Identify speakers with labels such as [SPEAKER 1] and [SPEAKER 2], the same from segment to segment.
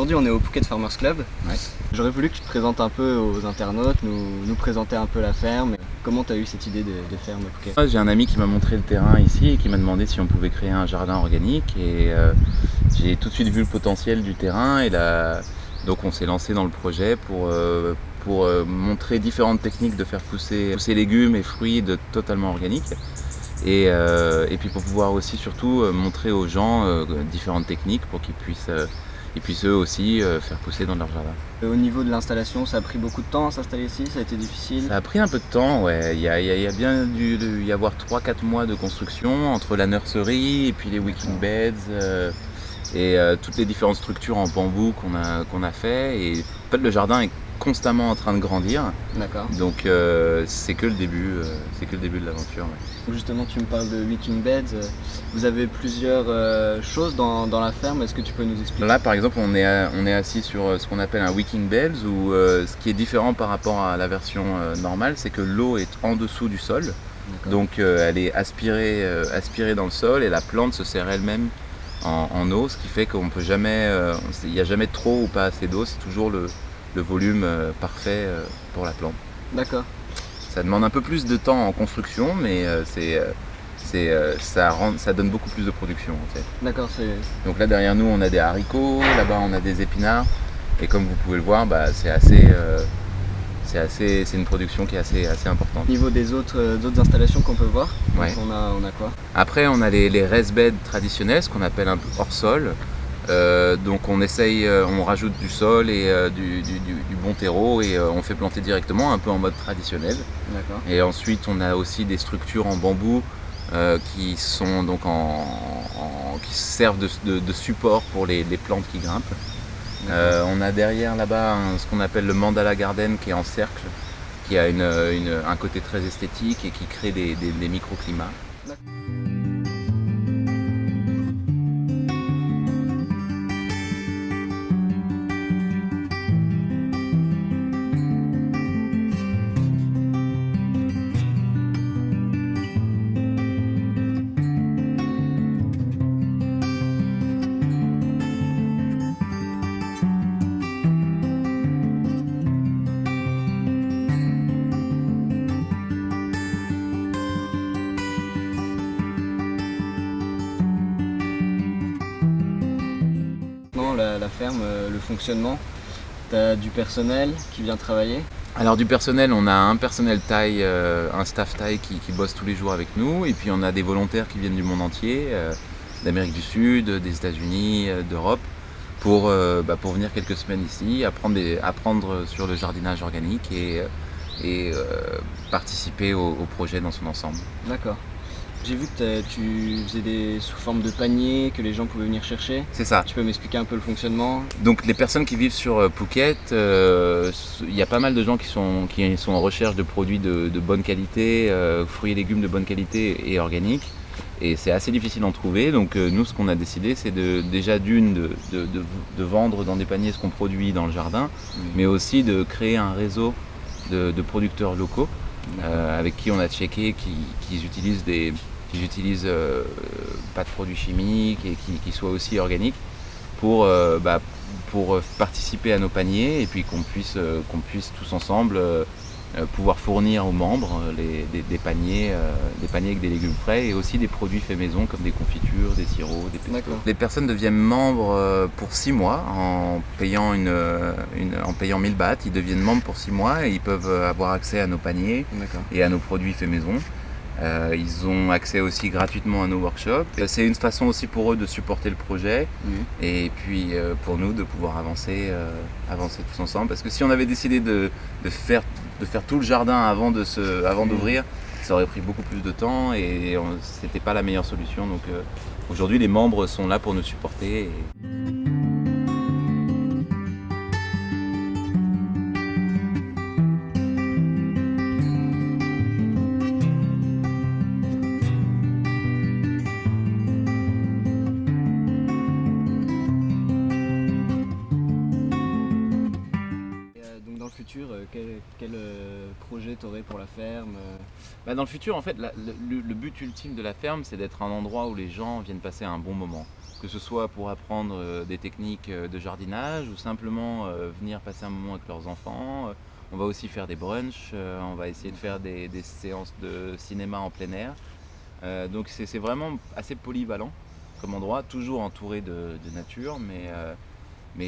[SPEAKER 1] aujourd'hui on est au Phuket Farmers Club.
[SPEAKER 2] Ouais.
[SPEAKER 1] J'aurais voulu que tu te présentes un peu aux internautes, nous présenter un peu la ferme. Comment tu as eu cette idée de ferme à Phuket?
[SPEAKER 2] J'ai un ami qui m'a montré le terrain ici et qui m'a demandé si on pouvait créer un jardin organique et j'ai tout de suite vu le potentiel du terrain et donc on s'est lancé dans le projet pour montrer différentes techniques de faire pousser légumes et fruits totalement organiques et puis pour pouvoir aussi surtout montrer aux gens différentes techniques pour qu'ils puissent eux aussi faire pousser dans leur jardin.
[SPEAKER 1] Au niveau de l'installation, ça a pris beaucoup de temps à s'installer ici, ça a été difficile?
[SPEAKER 2] Ça a pris un peu de temps, ouais. Il y a bien dû y avoir 3-4 mois de construction entre la nurserie et puis les wicking beds et toutes les différentes structures en bambou qu'on a fait. Et en fait, le jardin est constamment en train de grandir.
[SPEAKER 1] D'accord.
[SPEAKER 2] Donc c'est que le début de l'aventure. Ouais.
[SPEAKER 1] Justement, tu me parles de wicking beds. Vous avez plusieurs choses dans la ferme. Est-ce que tu peux nous expliquer?
[SPEAKER 2] Là, par exemple, on est assis sur ce qu'on appelle un wicking beds où ce qui est différent par rapport à la version normale, c'est que l'eau est en dessous du sol. Donc elle est aspirée dans le sol et la plante se sert elle-même en eau, ce qui fait qu'on peut jamais, il n'y a jamais trop ou pas assez d'eau, c'est toujours le volume parfait pour la plante.
[SPEAKER 1] D'accord.
[SPEAKER 2] Ça demande un peu plus de temps en construction, mais ça donne beaucoup plus de production en fait.
[SPEAKER 1] D'accord.
[SPEAKER 2] Donc là derrière nous on a des haricots, là-bas on a des épinards, et comme vous pouvez le voir, c'est une production qui est assez importante.
[SPEAKER 1] Au niveau des autres installations qu'on peut voir,
[SPEAKER 2] ouais.
[SPEAKER 1] on a quoi?
[SPEAKER 2] Après on a les raised beds traditionnels, ce qu'on appelle un peu hors sol. Donc on rajoute du sol et du bon terreau et on fait planter directement un peu en mode traditionnel.
[SPEAKER 1] D'accord.
[SPEAKER 2] Et ensuite on a aussi des structures en bambou qui sont donc qui servent de support pour les plantes qui grimpent. On a derrière là-bas ce qu'on appelle le mandala garden qui est en cercle, qui a un côté très esthétique et qui crée des microclimats.
[SPEAKER 1] La ferme, le fonctionnement, tu as du personnel qui vient travailler?
[SPEAKER 2] Alors du personnel, on a un personnel thaï, un staff thaï qui bosse tous les jours avec nous, et puis on a des volontaires qui viennent du monde entier, d'Amérique du Sud, des États-Unis, d'Europe, pour venir quelques semaines ici, apprendre sur le jardinage organique et participer au projet dans son ensemble.
[SPEAKER 1] D'accord. J'ai vu que tu faisais sous forme de paniers que les gens pouvaient venir chercher.
[SPEAKER 2] C'est ça.
[SPEAKER 1] Tu peux m'expliquer un peu le fonctionnement? Donc
[SPEAKER 2] les personnes qui vivent sur Phuket, il y a pas mal de gens qui sont en recherche de produits de bonne qualité, fruits et légumes de bonne qualité et organiques. Et c'est assez difficile d'en trouver. Donc nous, ce qu'on a décidé, c'est de vendre dans des paniers ce qu'on produit dans le jardin, mais aussi de créer un réseau de producteurs locaux. Avec qui on a checké qu'ils utilisent pas de produits chimiques et qui soient aussi organiques pour participer à nos paniers et puis qu'on puisse tous ensemble pouvoir fournir aux membres des paniers avec des légumes frais et aussi des produits faits maison comme des confitures, des sirops, des pestos. Les personnes deviennent membres pour 6 mois en payant 1000 bahts. Ils deviennent membres pour 6 mois et ils peuvent avoir accès à nos paniers et à nos produits faits maison. Ils ont accès aussi gratuitement à nos workshops. C'est une façon aussi pour eux de supporter le projet et puis pour nous de pouvoir avancer tous ensemble. Parce que si on avait décidé de faire tout le jardin avant d'ouvrir, ça aurait pris beaucoup plus de temps et c'était pas la meilleure solution. Donc aujourd'hui les membres sont là pour nous supporter.
[SPEAKER 1] Quel projet tu aurais pour la ferme?
[SPEAKER 2] Dans le futur, en fait, le but ultime de la ferme, c'est d'être un endroit où les gens viennent passer un bon moment. que ce soit pour apprendre des techniques de jardinage ou simplement venir passer un moment avec leurs enfants. On va aussi faire des brunchs, on va essayer de faire des séances de cinéma en plein air. Donc c'est vraiment assez polyvalent comme endroit, toujours entouré de nature, mais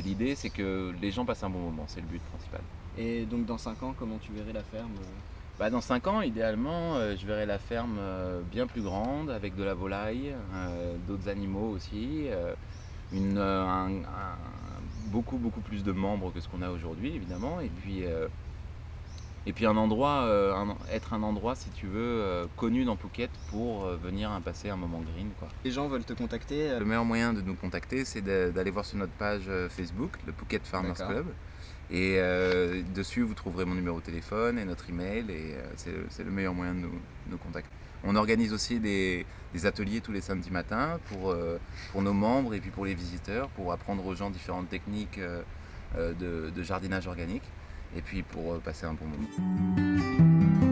[SPEAKER 2] l'idée c'est que les gens passent un bon moment, c'est le but principal.
[SPEAKER 1] Et donc dans 5 ans, comment tu verrais la ferme?
[SPEAKER 2] Dans 5 ans, idéalement, je verrai la ferme bien plus grande, avec de la volaille, d'autres animaux aussi, beaucoup plus de membres que ce qu'on a aujourd'hui, évidemment, et puis un endroit, être un endroit, si tu veux, connu dans Phuket pour venir passer un moment green, quoi.
[SPEAKER 1] Les gens veulent te contacter?
[SPEAKER 2] Le meilleur moyen de nous contacter, c'est d'aller voir sur notre page Facebook, le Phuket Farmers Club. Et dessus, vous trouverez mon numéro de téléphone et notre email, et c'est le meilleur moyen de nous contacter. On organise aussi des ateliers tous les samedis matins pour nos membres et puis pour les visiteurs, pour apprendre aux gens différentes techniques de jardinage organique, et puis pour passer un bon moment.